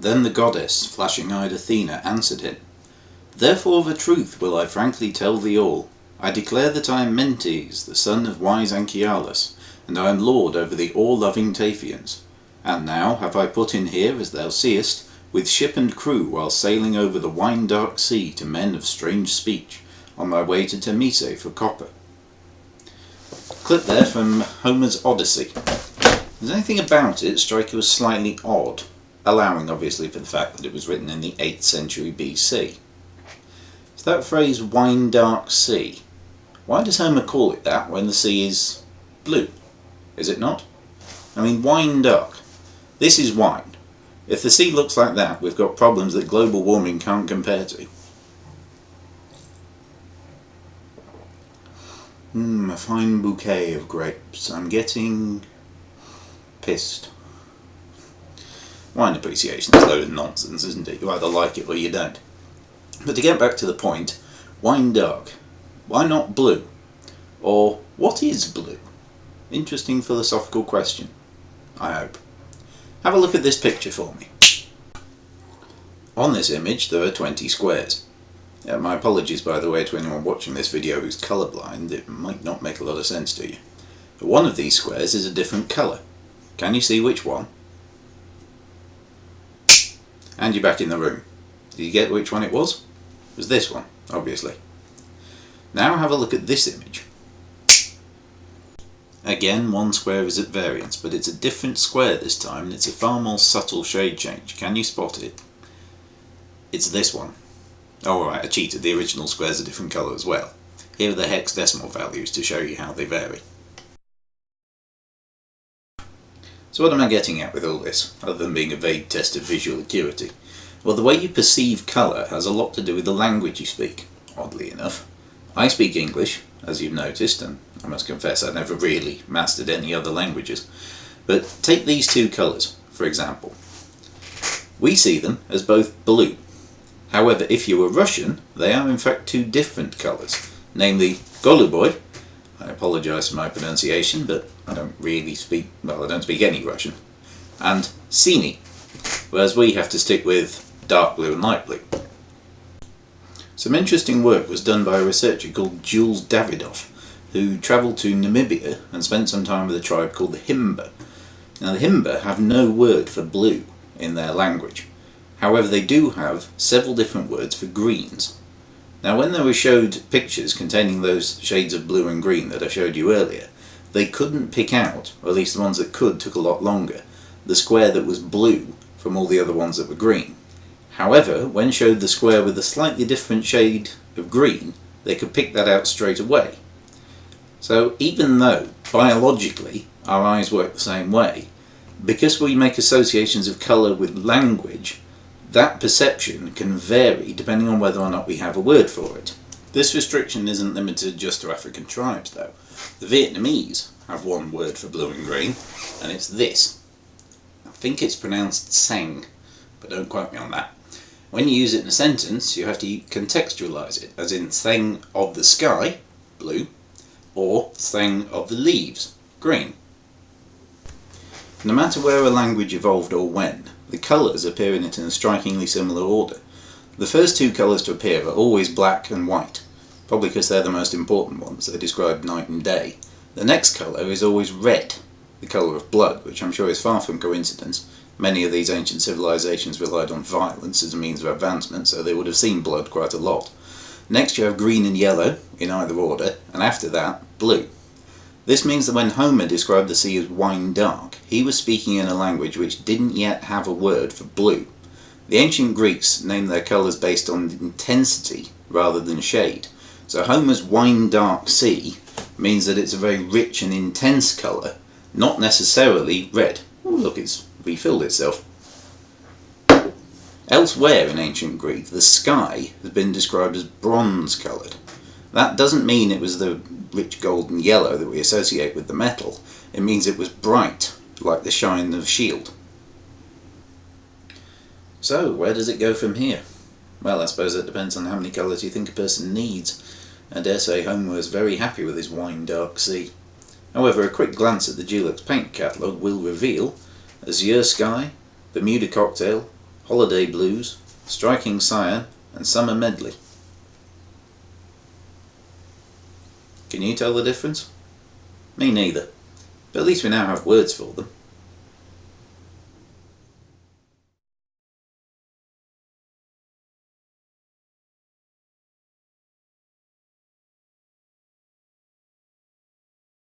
Then the goddess, flashing-eyed Athena, answered him, "Therefore of a truth will I frankly tell thee all. I declare that I am Mentes, the son of wise Anchialus, and I am lord over the all-loving Taphians. And now have I put in here, as thou seest, with ship and crew, while sailing over the wine-dark sea to men of strange speech, on my way to Termese for copper." Clip there from Homer's Odyssey. Does anything about it strike you as slightly odd, allowing obviously for the fact that it was written in the 8th century BC? Is that phrase wine-dark sea? Why does Homer call it that when the sea is blue? Is it not? I mean, wine-dark. This is wine. If the sea looks like that, we've got problems that global warming can't compare to. A fine bouquet of grapes. I'm getting pissed. Wine appreciation is a load of nonsense, isn't it? You either like it or you don't. But to get back to the point, wine dark. Why not blue? Or what is blue? Interesting philosophical question, I hope. Have a look at this picture for me. On this image there are 20 squares. My apologies, by the way, to anyone watching this video who's colourblind. It might not make a lot of sense to you. But one of these squares is a different colour. Can you see which one? And you're back in the room. Did you get which one it was? It was this one, obviously. Now have a look at this image. Again, one square is at variance, but it's a different square this time, and it's a far more subtle shade change. Can you spot it? It's this one. Oh, alright, I cheated. The original square's a different colour as well. Here are the hexadecimal values to show you how they vary. So what am I getting at with all this, other than being a vague test of visual acuity? Well, the way you perceive colour has a lot to do with the language you speak, oddly enough. I speak English, as you've noticed, and I must confess I never really mastered any other languages. But take these two colours, for example. We see them as both blue. However, if you were Russian, they are in fact two different colours, namely Goluboy, I apologise for my pronunciation, but I don't really speak, well, I don't speak any Russian, and Sini, whereas we have to stick with dark blue and light blue. Some interesting work was done by a researcher called Jules Davidoff, who travelled to Namibia and spent some time with a tribe called the Himba. Now the Himba have no word for blue in their language. However, they do have several different words for greens. Now when they were showed pictures containing those shades of blue and green that I showed you earlier, they couldn't pick out, or at least the ones that could took a lot longer, the square that was blue from all the other ones that were green. However, when showed the square with a slightly different shade of green, they could pick that out straight away. So even though, biologically, our eyes work the same way, because we make associations of colour with language, that perception can vary depending on whether or not we have a word for it. This restriction isn't limited just to African tribes though. The Vietnamese have one word for blue and green, and it's this. I think it's pronounced sang, but don't quote me on that. When you use it in a sentence, you have to contextualise it, as in thing of the sky, blue, or thing of the leaves, green. No matter where a language evolved or when, the colours appear in it in a strikingly similar order. The first two colours to appear are always black and white, probably because they're the most important ones. They describe night and day. The next colour is always red, the colour of blood, which I'm sure is far from coincidence. Many of these ancient civilizations relied on violence as a means of advancement, so they would have seen blood quite a lot. Next you have green and yellow, in either order, and after that, blue. This means that when Homer described the sea as wine dark, he was speaking in a language which didn't yet have a word for blue. The ancient Greeks named their colours based on intensity rather than shade, so Homer's wine dark sea means that it's a very rich and intense colour, not necessarily red. Oh look, it's refilled itself. Elsewhere in ancient Greek, the sky has been described as bronze coloured. That doesn't mean it was the rich golden yellow that we associate with the metal. It means it was bright, like the shine of shield. So, where does it go from here? Well, I suppose it depends on how many colours you think a person needs. I dare say Homer was very happy with his wine dark sea. However, a quick glance at the Dulux paint catalogue will reveal Azure Sky, Bermuda Cocktail, holiday blues, striking cyan, and summer medley. Can you tell the difference? Me neither, but at least we now have words for them.